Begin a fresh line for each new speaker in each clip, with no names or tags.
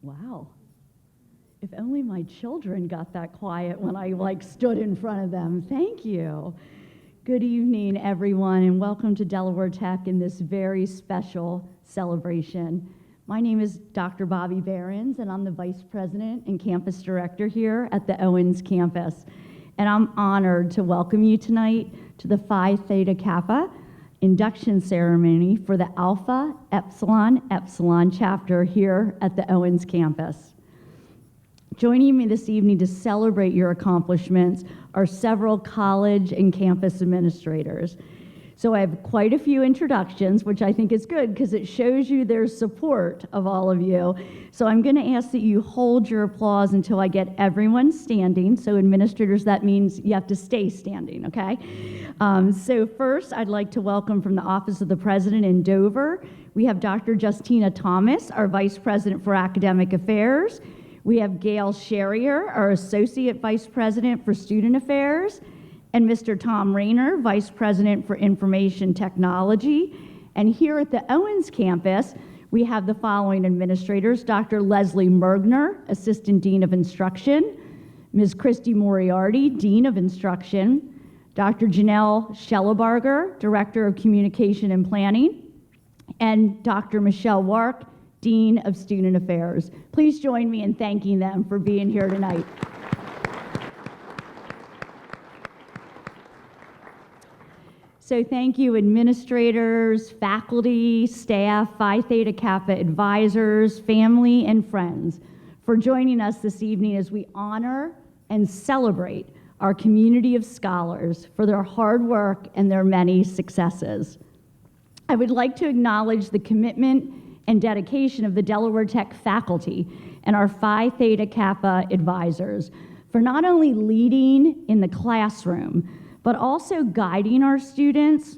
Wow. If only my children got that quiet when I stood in front of them. Thank you. Good evening, everyone, and welcome to Delaware Tech in this very special celebration. My name is Dr. Bobby Behrens, and I'm the Vice President and Campus Director here at the Owens campus. And I'm honored to welcome you tonight to the Phi Theta Kappa induction ceremony for the Alpha Epsilon Epsilon chapter here at the Owens campus. Joining me this evening to celebrate your accomplishments are several college and campus administrators. So I have quite a few introductions, which I think is good because it shows you their support of all of you. So I'm going to ask that you hold your applause until I get everyone standing. So administrators, that means you have to stay standing, okay? So first, I'd like to welcome from the Office of the President in Dover, we have Dr. Justina Thomas, our Vice President for Academic Affairs. We have Gail Sherrier, our Associate Vice President for Student Affairs, and Mr. Tom Rayner, Vice President for Information Technology. And here at the Owens campus, we have the following administrators: Dr. Leslie Mergner, Assistant Dean of Instruction, Ms. Christy Moriarty, Dean of Instruction, Dr. Janelle Schellebarger, Director of Communication and Planning, and Dr. Michelle Wark, Dean of Student Affairs. Please join me in thanking them for being here tonight. So thank you, administrators, faculty, staff, Phi Theta Kappa advisors, family, and friends for joining us this evening as we honor and celebrate our community of scholars for their hard work and their many successes. I would like to acknowledge the commitment and dedication of the Delaware Tech faculty and our Phi Theta Kappa advisors for not only leading in the classroom, but also guiding our students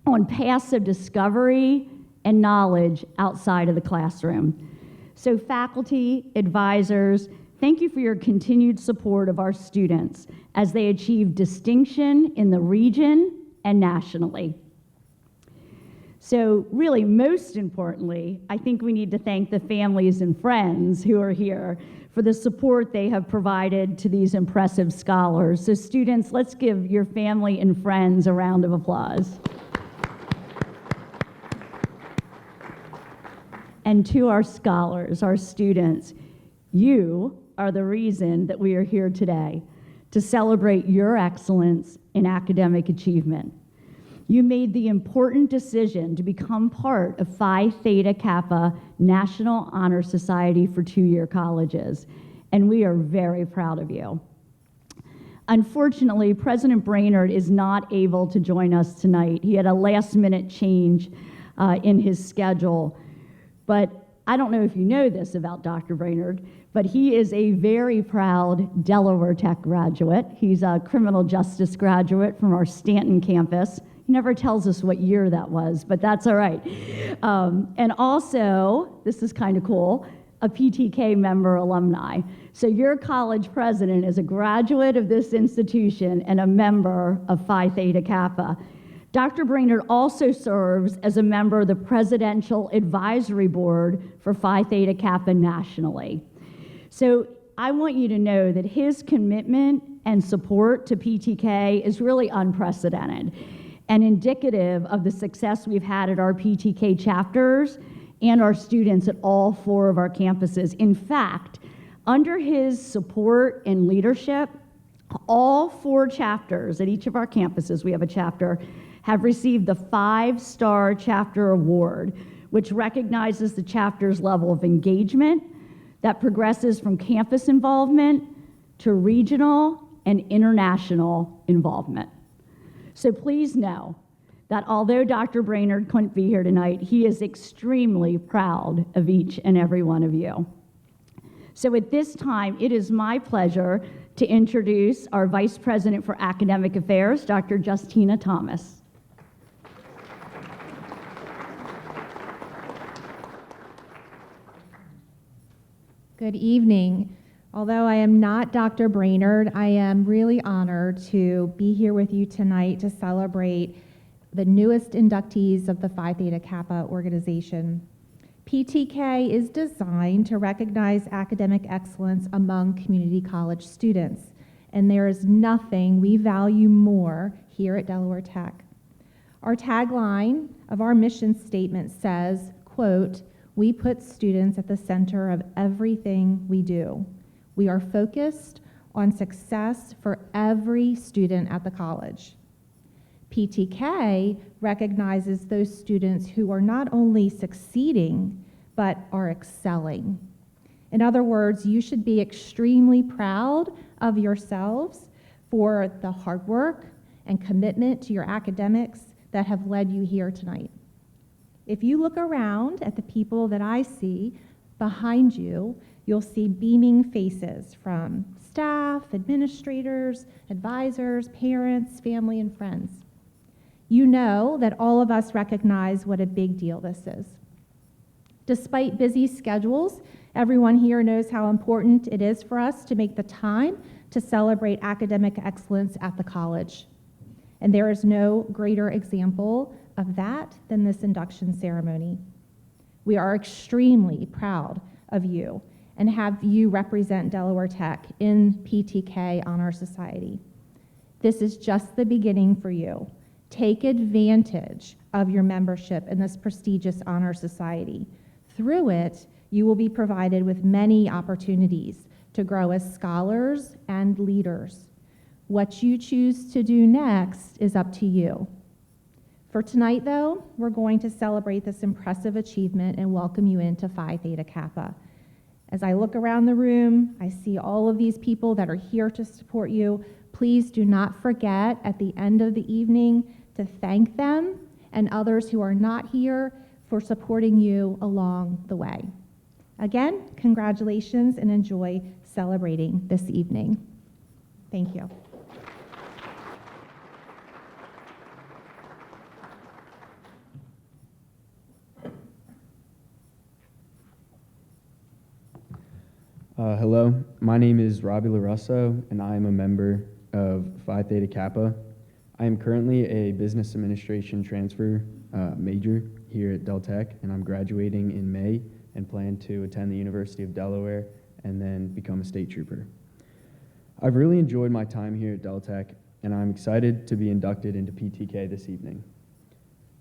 on paths of discovery and knowledge outside of the classroom. So faculty, advisors, thank you for your continued support of our students as they achieve distinction in the region and nationally. So really, most importantly, I think we need to thank the families and friends who are here for the support they have provided to these impressive scholars. So students, let's give your family and friends a round of applause. And to our scholars, our students, you are the reason that we are here today to celebrate your excellence in academic achievement. You made the important decision to become part of Phi Theta Kappa National Honor Society for two-year colleges, and we are very proud of you. Unfortunately, President Brainerd is not able to join us tonight. He had a last-minute change in his schedule, but I don't know if you know this about Dr. Brainerd, but he is a very proud Delaware Tech graduate. He's a criminal justice graduate from our Stanton campus. He never tells us what year that was, but that's all right. And also, this is kind of cool, a PTK member alumni. So your college president is a graduate of this institution and a member of Phi Theta Kappa. Dr. Brainerd also serves as a member of the Presidential Advisory Board for Phi Theta Kappa nationally. So I want you to know that his commitment and support to PTK is really unprecedented and indicative of the success we've had at our PTK chapters and our students at all 4 of our campuses. In fact, under his support and leadership, all 4 chapters at each of our campuses, we have a chapter, have received the 5-Star Chapter Award, which recognizes the chapter's level of engagement that progresses from campus involvement to regional and international involvement. So please know that although Dr. Brainerd couldn't be here tonight, he is extremely proud of each and every one of you. So at this time, it is my pleasure to introduce our Vice President for Academic Affairs, Dr. Justina Thomas.
Good evening. Although I am not Dr. Brainerd, I am really honored to be here with you tonight to celebrate the newest inductees of the Phi Theta Kappa organization. PTK is designed to recognize academic excellence among community college students, and there is nothing we value more here at Delaware Tech. Our tagline of our mission statement says, quote, "We put students at the center of everything we do. We are focused on success for every student at the college." PTK recognizes those students who are not only succeeding, but are excelling. In other words, you should be extremely proud of yourselves for the hard work and commitment to your academics that have led you here tonight. If you look around at the people that I see behind you, you'll see beaming faces from staff, administrators, advisors, parents, family, and friends. You know that all of us recognize what a big deal this is. Despite busy schedules, everyone here knows how important it is for us to make the time to celebrate academic excellence at the college. And there is no greater example of that than this induction ceremony. We are extremely proud of you and have you represent Delaware Tech in PTK Honor Society. This is just the beginning for you. Take advantage of your membership in this prestigious honor society. Through it, you will be provided with many opportunities to grow as scholars and leaders. What you choose to do next is up to you. For tonight, though, we're going to celebrate this impressive achievement and welcome you into Phi Theta Kappa. As I look around the room, I see all of these people that are here to support you. Please do not forget at the end of the evening to thank them and others who are not here for supporting you along the way. Again, congratulations and enjoy celebrating this evening. Thank you.
Hello, my name is Robbie LaRusso, and I am a member of Phi Theta Kappa. I am currently a business administration transfer major here at Del Tech, and I'm graduating in May and plan to attend the University of Delaware and then become a state trooper. I've really enjoyed my time here at Del Tech, and I'm excited to be inducted into PTK this evening.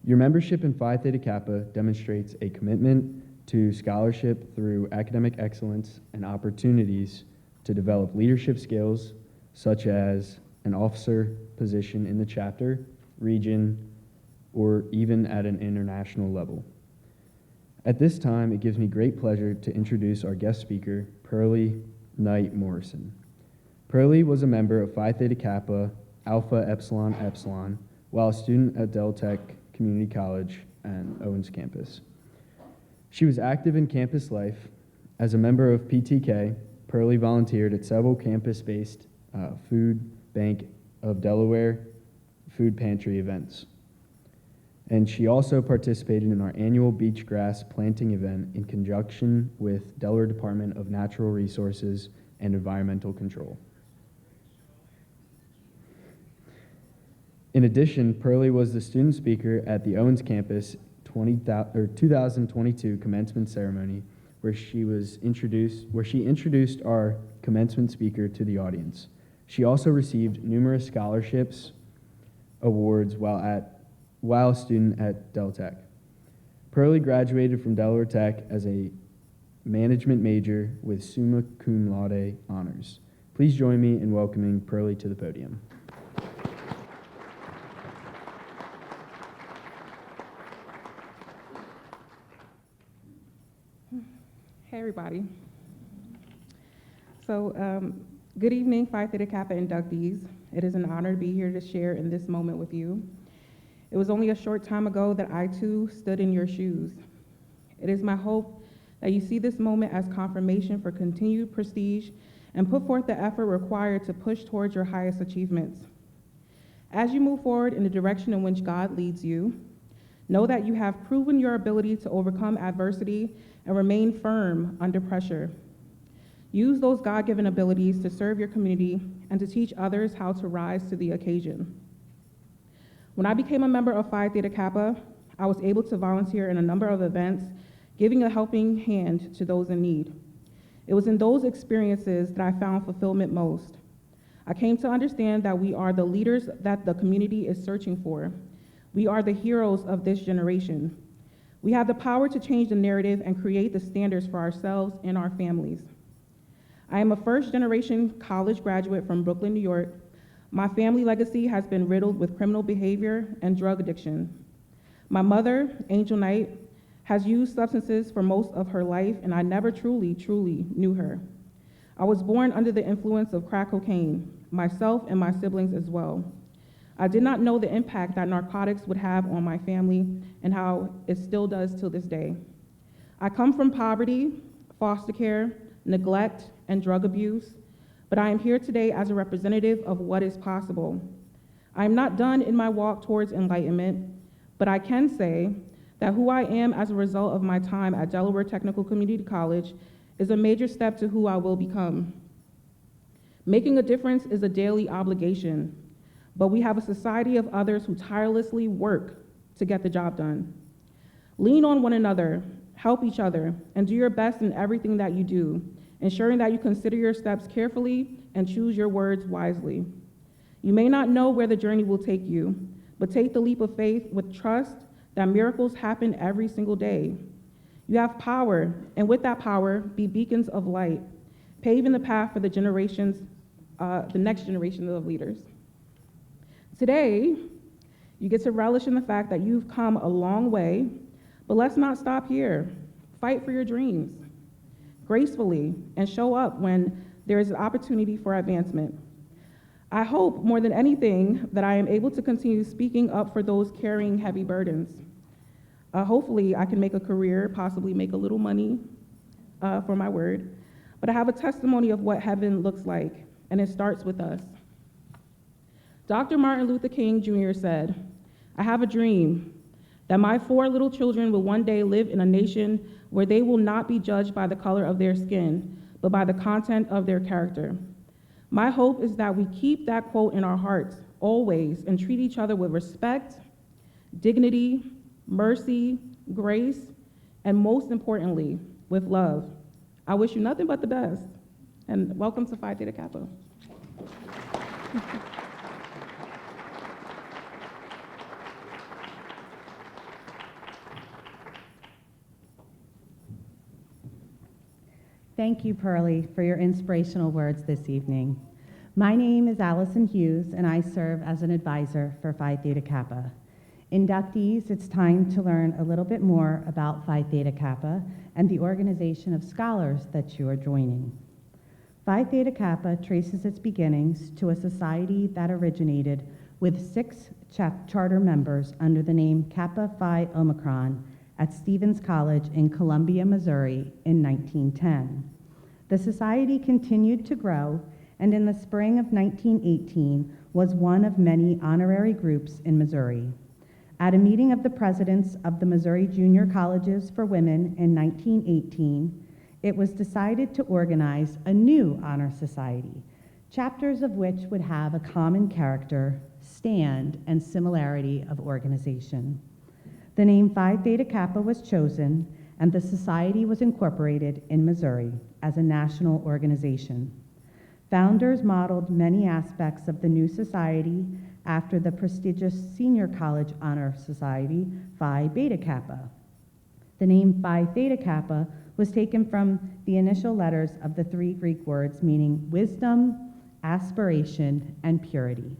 Your membership in Phi Theta Kappa demonstrates a commitment to scholarship through academic excellence and opportunities to develop leadership skills such as an officer position in the chapter, region, or even at an international level. At this time, it gives me great pleasure to introduce our guest speaker, Pearlie Knight Morrison. Pearlie was a member of Phi Theta Kappa, Alpha Epsilon Epsilon, while a student at Del Tech Community College and Owens campus. She was active in campus life. As a member of PTK, Pearlie volunteered at several campus-based Food Bank of Delaware food pantry events. And she also participated in our annual beach grass planting event in conjunction with Delaware Department of Natural Resources and Environmental Control. In addition, Pearlie was the student speaker at the Owens campus 2022 commencement ceremony, where she introduced our commencement speaker to the audience. She also received numerous scholarships, awards while a student at Del Tech. Pearlie graduated from Delaware Tech as a management major with summa cum laude honors. Please join me in welcoming Pearlie to the podium.
Hey, everybody. So, good evening, Phi Theta Kappa inductees. It is an honor to be here to share in this moment with you. It was only a short time ago that I, too, stood in your shoes. It is my hope that you see this moment as confirmation for continued prestige and put forth the effort required to push towards your highest achievements. As you move forward in the direction in which God leads you, know that you have proven your ability to overcome adversity and remain firm under pressure. Use those God-given abilities to serve your community and to teach others how to rise to the occasion. When I became a member of Phi Theta Kappa, I was able to volunteer in a number of events giving a helping hand to those in need. It was in those experiences that I found fulfillment most. I came to understand that we are the leaders that the community is searching for. We are the heroes of this generation. We have the power to change the narrative and create the standards for ourselves and our families. I am a first-generation college graduate from Brooklyn, New York. My family legacy has been riddled with criminal behavior and drug addiction. My mother, Angel Knight, has used substances for most of her life, and I never truly knew her. I was born under the influence of crack cocaine, myself and my siblings as well. I did not know the impact that narcotics would have on my family and how it still does till this day. I come from poverty, foster care, neglect, and drug abuse, but I am here today as a representative of what is possible. I am not done in my walk towards enlightenment, but I can say that who I am as a result of my time at Delaware Technical Community College is a major step to who I will become. Making a difference is a daily obligation, but we have a society of others who tirelessly work to get the job done. Lean on one another, help each other, and do your best in everything that you do, ensuring that you consider your steps carefully and choose your words wisely. You may not know where the journey will take you, but take the leap of faith with trust that miracles happen every single day. You have power, and with that power, be beacons of light, paving the path for the next generation of leaders. Today, you get to relish in the fact that you've come a long way, but let's not stop here. Fight for your dreams gracefully and show up when there is an opportunity for advancement. I hope more than anything that I am able to continue speaking up for those carrying heavy burdens. Hopefully I can make a career, possibly make a little money for my word, but I have a testimony of what heaven looks like, and it starts with us. Dr. Martin Luther King Jr. said, "I have a dream that my 4 little children will one day live in a nation where they will not be judged by the color of their skin, but by the content of their character." My hope is that we keep that quote in our hearts always and treat each other with respect, dignity, mercy, grace, and most importantly, with love. I wish you nothing but the best, and welcome to Phi Theta Kappa.
Thank you, Pearlie, for your inspirational words this evening. My name is Allison Hughes, and I serve as an advisor for Phi Theta Kappa. Inductees, it's time to learn a little bit more about Phi Theta Kappa and the organization of scholars that you are joining. Phi Theta Kappa traces its beginnings to a society that originated with 6 charter members under the name Kappa Phi Omicron at Stevens College in Columbia, Missouri in 1910. The society continued to grow, and in the spring of 1918 was one of many honorary groups in Missouri. At a meeting of the presidents of the Missouri Junior Colleges for Women in 1918, it was decided to organize a new honor society, chapters of which would have a common character, stand, and similarity of organization. The name Phi Theta Kappa was chosen, and the society was incorporated in Missouri as a national organization. Founders modeled many aspects of the new society after the prestigious Senior College Honor Society, Phi Beta Kappa. The name Phi Theta Kappa was taken from the initial letters of the 3 Greek words meaning wisdom, aspiration, and purity.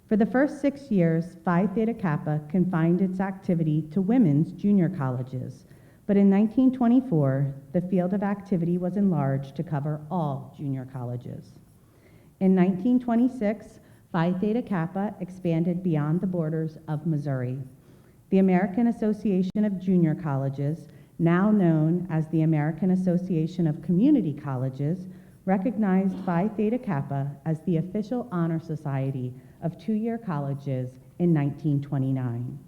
For the first 6 years, Phi Theta Kappa confined its activity to women's junior colleges, but in 1924, the field of activity was enlarged to cover all junior colleges. In 1926, Phi Theta Kappa expanded beyond the borders of Missouri. The American Association of Junior Colleges, now known as the American Association of Community Colleges, recognized Phi Theta Kappa as the official honor society of 2-year colleges in 1929.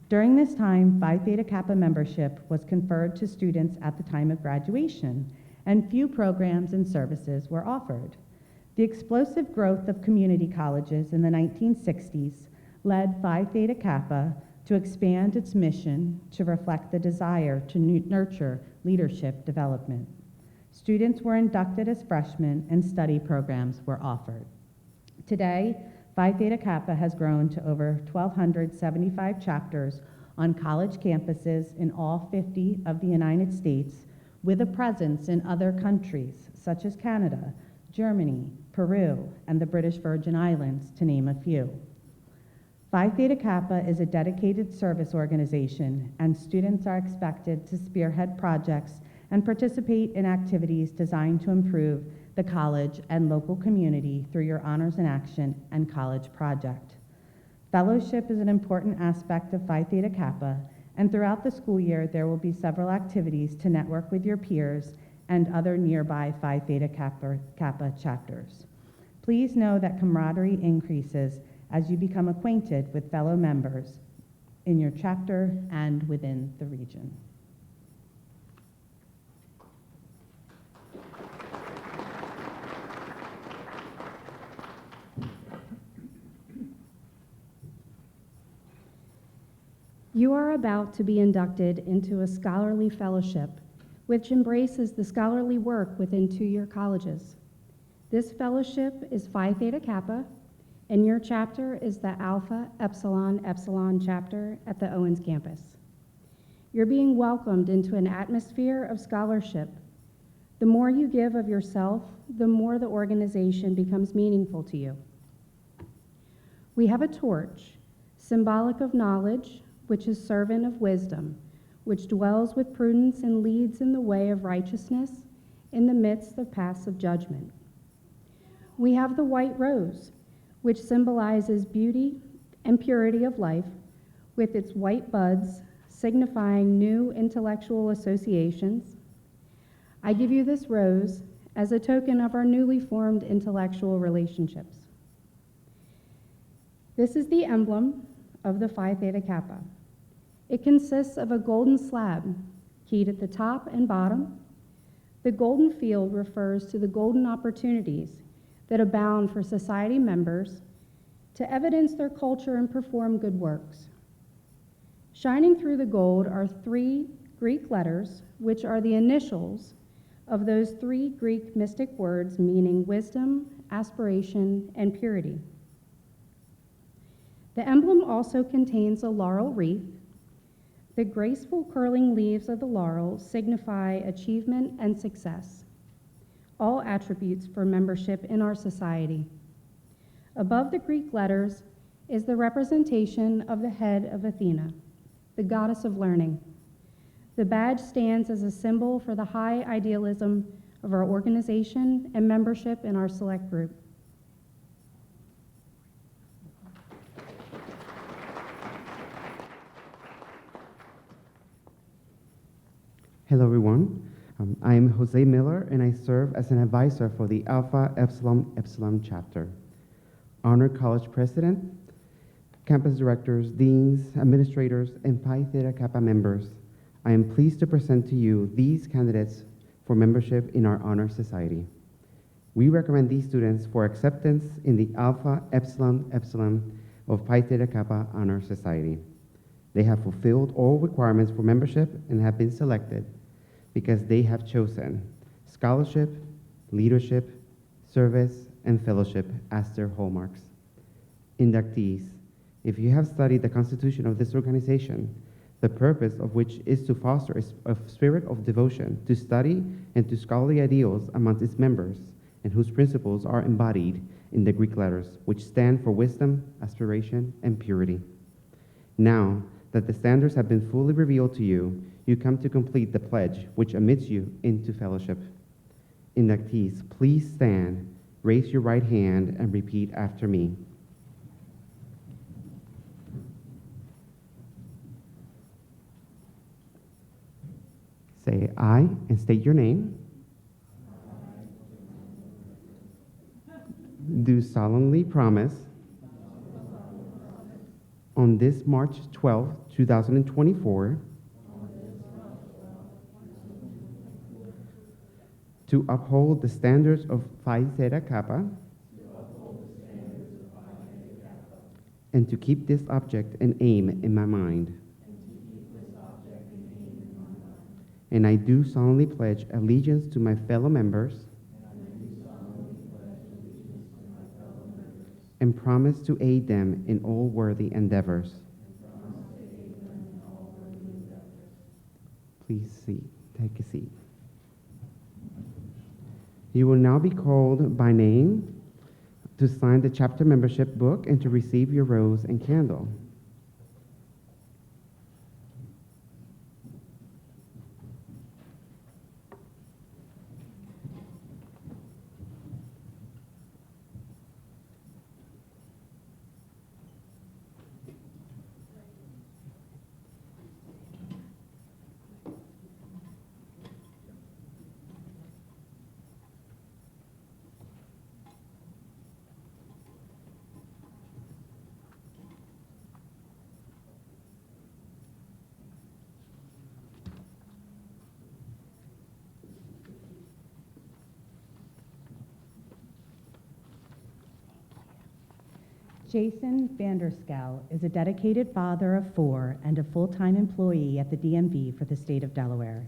During this time, Phi Theta Kappa membership was conferred to students at the time of graduation, and few programs and services were offered. The explosive growth of community colleges in the 1960s led Phi Theta Kappa to to expand its mission to reflect the desire to nurture leadership development. Students were inducted as freshmen and study programs were offered. Today, Phi Theta Kappa has grown to over 1,275 chapters on college campuses in all 50 of the United States, with a presence in other countries such as Canada, Germany, Peru, and the British Virgin Islands, to name a few. Phi Theta Kappa is a dedicated service organization, and students are expected to spearhead projects and participate in activities designed to improve the college and local community through your Honors in Action and college project. Fellowship is an important aspect of Phi Theta Kappa, and throughout the school year, there will be several activities to network with your peers and other nearby Phi Theta Kappa chapters. Please know that camaraderie increases as you become acquainted with fellow members in your chapter and within the region.
You are about to be inducted into a scholarly fellowship, which embraces the scholarly work within two-year colleges. This fellowship is Phi Theta Kappa, and your chapter is the Alpha Epsilon Epsilon chapter at the Owens campus. You're being welcomed into an atmosphere of scholarship. The more you give of yourself, the more the organization becomes meaningful to you. We have a torch, symbolic of knowledge, which is servant of wisdom, which dwells with prudence and leads in the way of righteousness in the midst of paths of judgment. We have the white rose, which symbolizes beauty and purity of life, with its white buds signifying new intellectual associations. I give you this rose as a token of our newly formed intellectual relationships. This is the emblem of the Phi Theta Kappa. It consists of a golden slab, keyed at the top and bottom. The golden field refers to the golden opportunities that abound for society members to evidence their culture and perform good works. Shining through the gold are 3 Greek letters, which are the initials of those 3 Greek mystic words meaning wisdom, aspiration, and purity. The emblem also contains a laurel wreath. The graceful curling leaves of the laurel signify achievement and success, all attributes for membership in our society. Above the Greek letters is the representation of the head of Athena, the goddess of learning. The badge stands as a symbol for the high idealism of our organization and membership in our select group.
Hello, everyone. I am Jose Miller, and I serve as an advisor for the Alpha Epsilon Epsilon chapter. Honored College President, campus directors, deans, administrators, and Phi Theta Kappa members, I am pleased to present to you these candidates for membership in our honor society. We recommend these students for acceptance in the Alpha Epsilon Epsilon of Phi Theta Kappa Honor Society. They have fulfilled all requirements for membership and have been selected because they have chosen scholarship, leadership, service, and fellowship as their hallmarks. Inductees, if you have studied the constitution of this organization, the purpose of which is to foster a spirit of devotion to study and to scholarly ideals amongst its members, and whose principles are embodied in the Greek letters, which stand for wisdom, aspiration, and purity. Now that the standards have been fully revealed to you, you come to complete the pledge which admits you into fellowship. Inductees, please stand, raise your right hand, and repeat after me. Say "I" and state your name. Do solemnly promise on this March 12, 2024, to uphold the standards of Phi Theta Kappa and to keep this object and aim in my mind. And I do solemnly pledge allegiance to my fellow members and promise to aid them in all worthy endeavors. Please take a seat. You will now be called by name to sign the chapter membership book and to receive your rose and candle.
Jason Vanderskel is a dedicated father of 4 and a full-time employee at the DMV for the state of Delaware.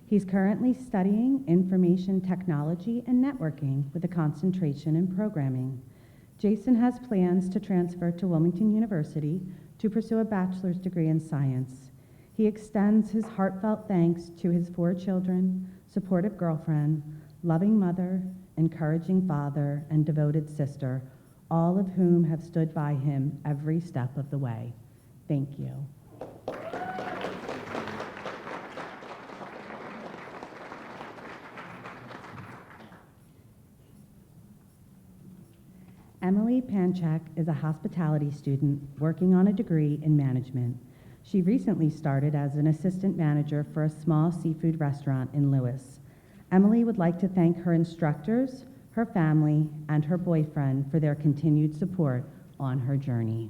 He's currently studying information technology and networking with a concentration in programming. Jason has plans to transfer to Wilmington University to pursue a bachelor's degree in science. He extends his heartfelt thanks to his 4 children, supportive girlfriend, loving mother, encouraging father, and devoted sister, all of whom have stood by him every step of the way. Thank you. Emily Panchak is a hospitality student working on a degree in management. She recently started as an assistant manager for a small seafood restaurant in Lewis. Emily would like to thank her instructors, her family, and her boyfriend for their continued support on her journey.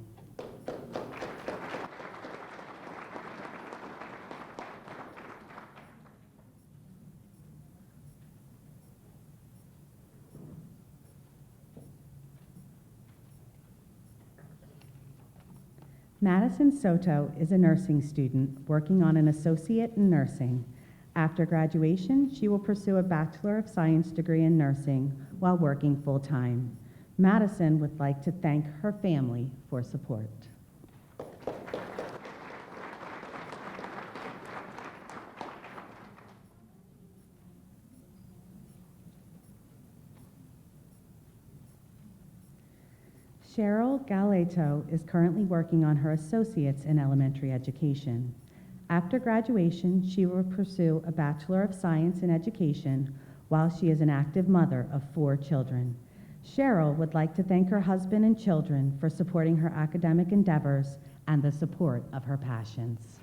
Madison Soto is a nursing student working on an associate in nursing. After graduation, she will pursue a Bachelor of Science degree in nursing while working full-time. Madison would like to thank her family for support. Cheryl Galeto is currently working on her associates in elementary education. After graduation, she will pursue a Bachelor of Science in Education while she is an active mother of 4 children. Cheryl would like to thank her husband and children for supporting her academic endeavors and the support of her passions.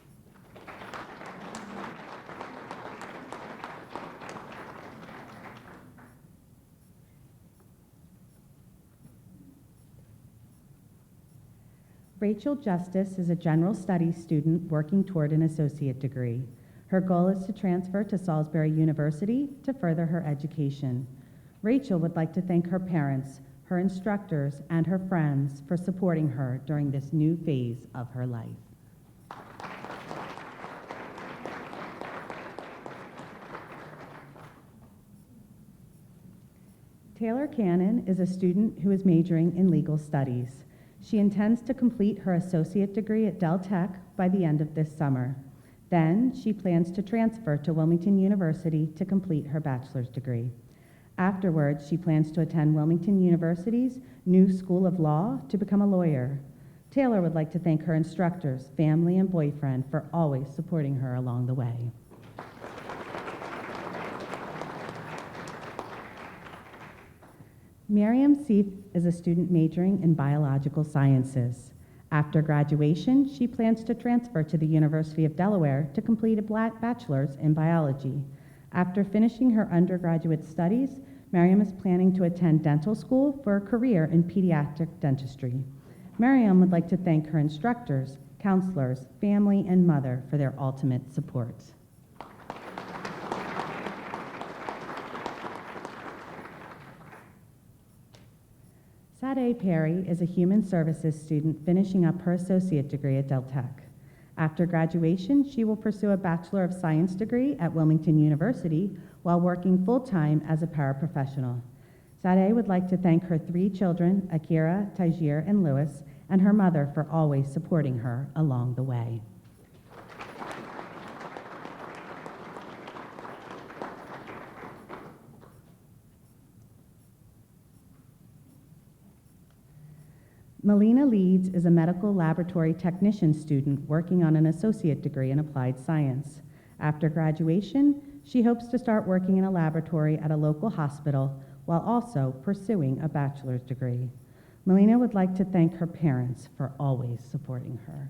Rachel Justice is a general studies student working toward an associate degree. Her goal is to transfer to Salisbury University to further her education. Rachel would like to thank her parents, her instructors, and her friends for supporting her during this new phase of her life. Taylor Cannon is a student who is majoring in legal studies. She intends to complete her associate degree at Del Tech by the end of this summer. Then she plans to transfer to Wilmington University to complete her bachelor's degree. Afterwards, she plans to attend Wilmington University's new School of Law to become a lawyer. Taylor would like to thank her instructors, family, and boyfriend for always supporting her along the way. Miriam Seif is a student majoring in biological sciences. After graduation, she plans to transfer to the University of Delaware to complete a bachelor's in biology. After finishing her undergraduate studies, Miriam is planning to attend dental school for a career in pediatric dentistry. Miriam would like to thank her instructors, counselors, family, and mother for their ultimate support. Sade Perry is a human services student finishing up her associate degree at Del Tech. After graduation, she will pursue a Bachelor of Science degree at Wilmington University while working full-time as a paraprofessional. Sade would like to thank her 3 children, Akira, Tajir, and Lewis, and her mother for always supporting her along the way. Melina Leeds is a medical laboratory technician student working on an associate degree in applied science. After graduation, she hopes to start working in a laboratory at a local hospital while also pursuing a bachelor's degree. Melina would like to thank her parents for always supporting her.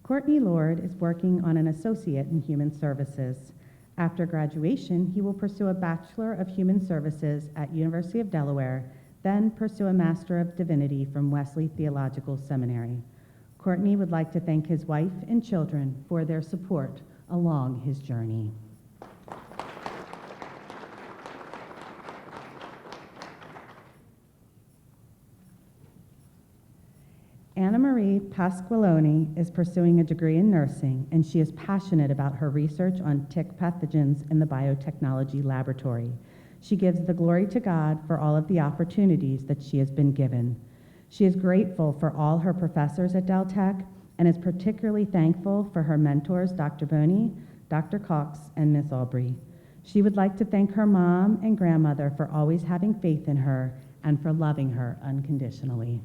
Courtney Lord is working on an associate in human services. After graduation, he will pursue a Bachelor of Human Services at University of Delaware, then pursue a Master of Divinity from Wesley Theological Seminary. Courtney would like to thank his wife and children for their support along his journey. Anna Marie Pasqualoni is pursuing a degree in nursing, and she is passionate about her research on tick pathogens in the biotechnology laboratory. She gives the glory to God for all of the opportunities that she has been given. She is grateful for all her professors at Del Tech and is particularly thankful for her mentors, Dr. Boney, Dr. Cox, and Miss Aubrey. She would like to thank her mom and grandmother for always having faith in her and for loving her unconditionally.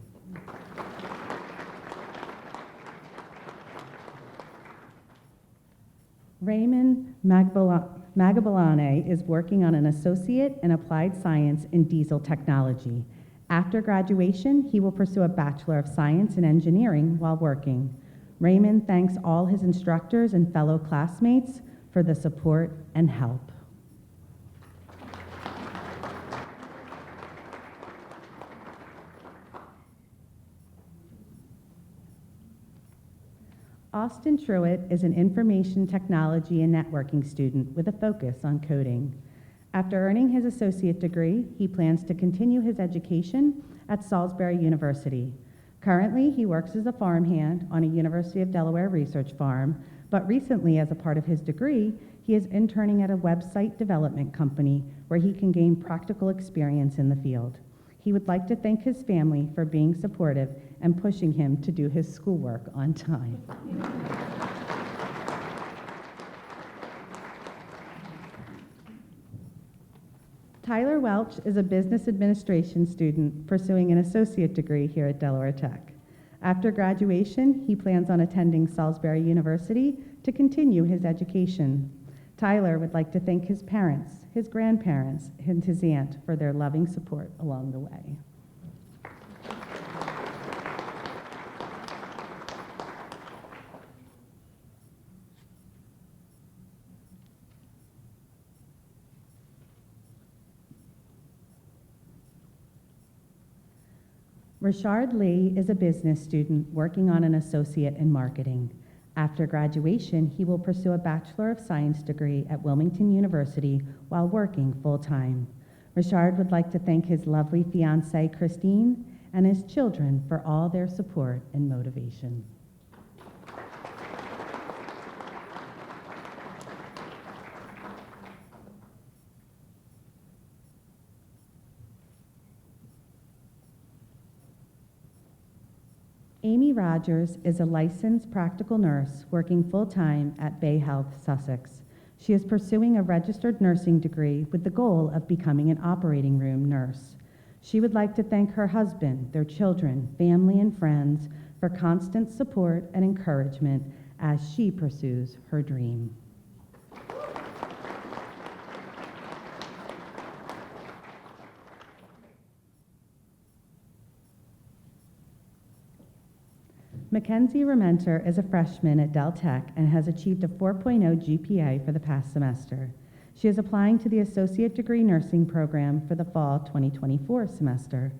Raymond Magabalane is working on an associate in applied science in diesel technology. After graduation, he will pursue a Bachelor of Science in engineering while working. Raymond thanks all his instructors and fellow classmates for the support and help. Austin Truitt is an information technology and networking student with a focus on coding. After earning his associate degree, he plans to continue his education at Salisbury University. Currently, he works as a farmhand on a University of Delaware research farm, but recently, as a part of his degree, he is interning at a website development company where he can gain practical experience in the field. He would like to thank his family for being supportive and pushing him to do his schoolwork on time. Tyler Welch is a business administration student pursuing an associate degree here at Delaware Tech. After graduation, he plans on attending Salisbury University to continue his education. Tyler would like to thank his parents, his grandparents, and his aunt for their loving support along the way. Rashard Lee is a business student working on an associate in marketing. After graduation, he will pursue a Bachelor of Science degree at Wilmington University while working full-time. Rashard would like to thank his lovely fiancée, Christine, and his children for all their support and motivation. Amy Rogers is a licensed practical nurse working full-time at Bay Health, Sussex. She is pursuing a registered nursing degree with the goal of becoming an operating room nurse. She would like to thank her husband, their children, family, and friends for constant support and encouragement as she pursues her dream. Mackenzie Rementer is a freshman at Del Tech and has achieved a 4.0 GPA for the past semester. She is applying to the Associate Degree Nursing program for the fall 2024 semester.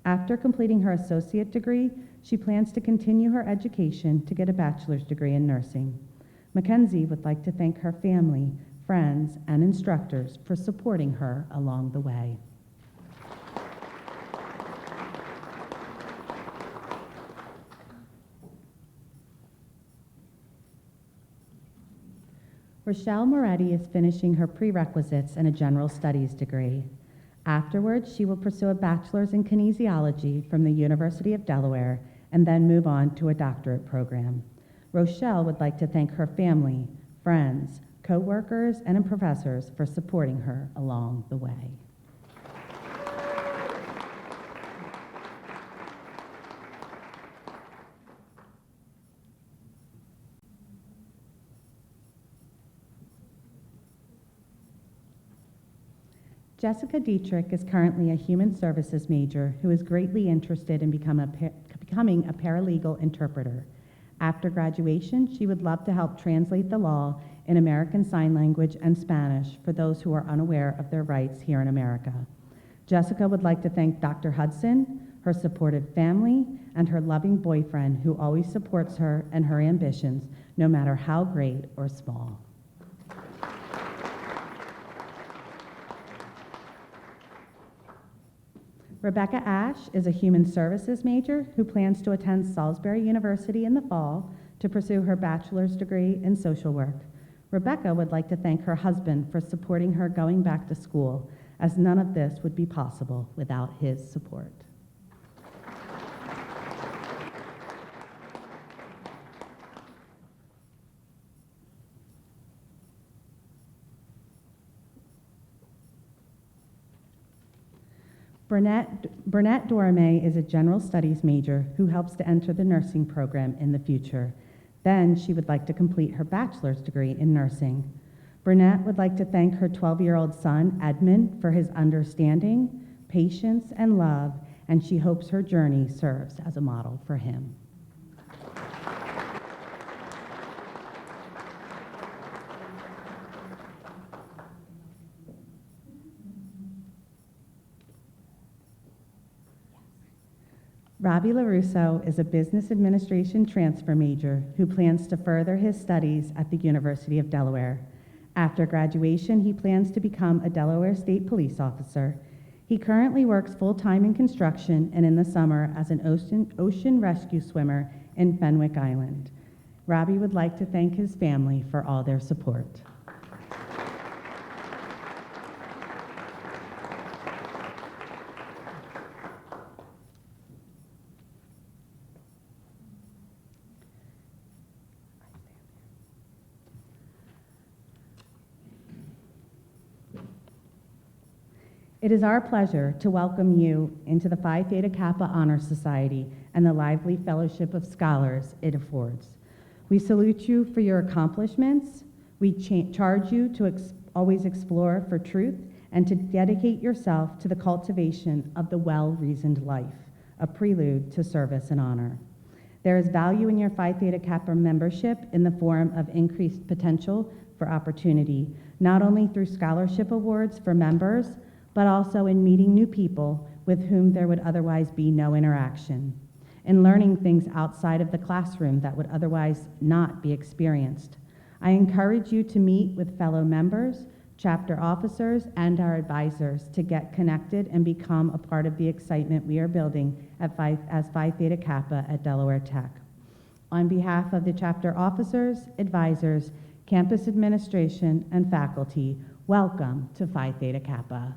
After completing her associate degree, she plans to continue her education to get a bachelor's degree in nursing. Mackenzie would like to thank her family, friends, and instructors for supporting her along the way. Rochelle Moretti is finishing her prerequisites and a general studies degree. Afterwards, she will pursue a bachelor's in kinesiology from the University of Delaware and then move on to a doctorate program. Rochelle would like to thank her family, friends, co-workers, and professors for supporting her along the way. Jessica Dietrich is currently a human services major who is greatly interested in becoming a paralegal interpreter. After graduation, she would love to help translate the law in American Sign Language and Spanish for those who are unaware of their rights here in America. Jessica would like to thank Dr. Hudson, her supportive family, and her loving boyfriend who always supports her and her ambitions, no matter how great or small. Rebecca Ash is a human services major who plans to attend Salisbury University in the fall to pursue her bachelor's degree in social work. Rebecca would like to thank her husband for supporting her going back to school, as none of this would be possible without his support. Burnett Dorame is a general studies major who hopes to enter the nursing program in the future. Then she would like to complete her bachelor's degree in nursing. Burnett would like to thank her 12-year-old son, Edmund, for his understanding, patience, and love, and she hopes her journey serves as a model for him. Robbie LaRusso is a business administration transfer major who plans to further his studies at the University of Delaware. After graduation, he plans to become a Delaware State Police officer. He currently works full-time in construction and in the summer as an ocean rescue swimmer in Fenwick Island. Robbie would like to thank his family for all their support. It is our pleasure to welcome you into the Phi Theta Kappa Honor Society and the lively fellowship of scholars it affords. We salute you for your accomplishments. We charge you to always explore for truth and to dedicate yourself to the cultivation of the well-reasoned life, a prelude to service and honor. There is value in your Phi Theta Kappa membership in the form of increased potential for opportunity, not only through scholarship awards for members, but also in meeting new people with whom there would otherwise be no interaction, in learning things outside of the classroom that would otherwise not be experienced. I encourage you to meet with fellow members, chapter officers, and our advisors to get connected and become a part of the excitement we are building as Phi Theta Kappa at Delaware Tech. On behalf of the chapter officers, advisors, campus administration, and faculty, welcome to Phi Theta Kappa.